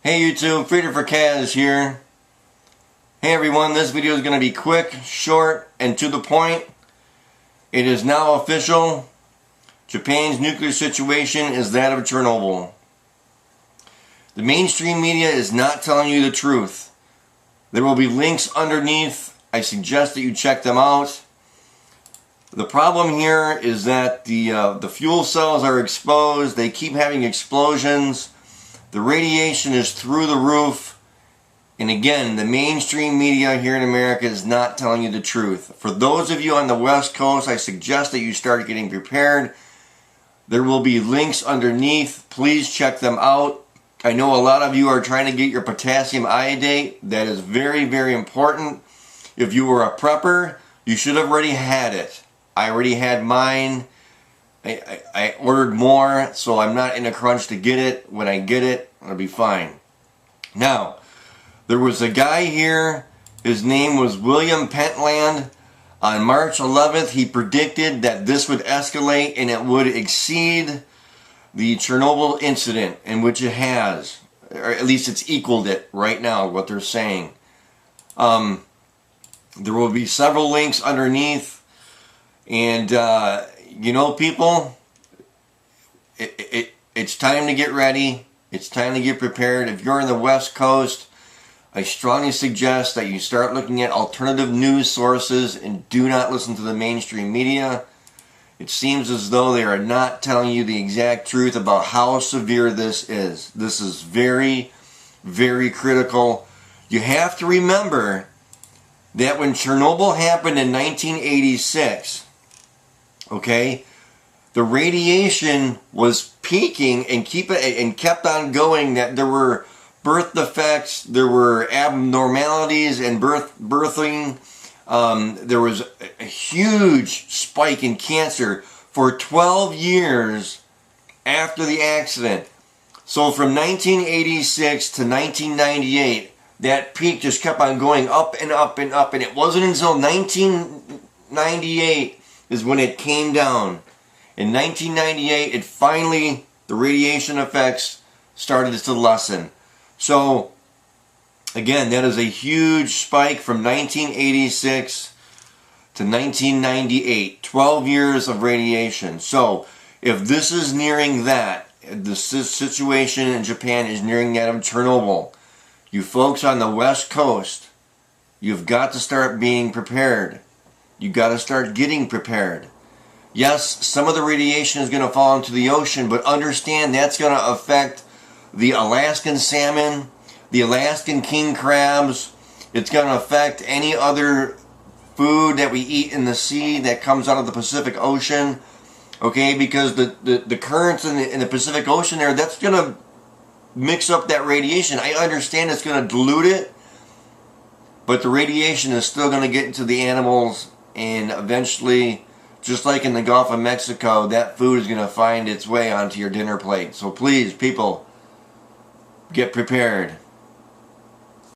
Hey YouTube, Freedom for Kaz here. Hey everyone, this video is going to be quick, short, and to the point. It is now official. Japan's nuclear situation is that of Chernobyl. The mainstream media is not telling you the truth. There will be links underneath. I suggest that you check them out. The problem here is that the fuel cells are exposed. They keep having explosions. The radiation is through the roof. And again, the mainstream media here in America is not telling you the truth. For those of you on the West Coast, I suggest that you start getting prepared. There will be links underneath. Please check them out. I know a lot of you are trying to get your potassium iodate. That is very, very important. If you were a prepper, you should have already had it. I already had mine. I ordered more, so I'm not in a crunch to get it. When I get it, it'll be fine. Now, there was a guy here. His name was William Pentland. On March 11th, he predicted that this would escalate and it would exceed the Chernobyl incident, in which it has. Or at least it's equaled it right now, what they're saying. There will be several links underneath. And, you know, people, it's time to get ready. It's time to get prepared. If you're in the West Coast, I strongly suggest that you start looking at alternative news sources and do not listen to the mainstream media. It seems as though they are not telling you the exact truth about how severe this is. This is very, very critical. You have to remember that when Chernobyl happened in 1986, okay, the radiation was peaking and kept on going. That there were birth defects, there were abnormalities in birthing. There was a huge spike in cancer for 12 years after the accident. So from 1986 to 1998, that peak just kept on going up and up and up. And it wasn't until 1998 is when it came down. In 1998, it finally, the radiation effects started to lessen. So, again, that is a huge spike from 1986 to 1998. 12 years of radiation. So, if this is nearing that, the situation in Japan is nearing that of Chernobyl, you folks on the West Coast, you've got to start being prepared. You've got to start getting prepared. Yes, some of the radiation is going to fall into the ocean, but understand that's going to affect the Alaskan salmon, the Alaskan king crabs. It's going to affect any other food that we eat in the sea that comes out of the Pacific Ocean. Okay, because the currents in the Pacific Ocean there, that's going to mix up that radiation. I understand it's going to dilute it, but the radiation is still going to get into the animals, and eventually, just like in the Gulf of Mexico, that food is going to find its way onto your dinner plate. So please, people, get prepared.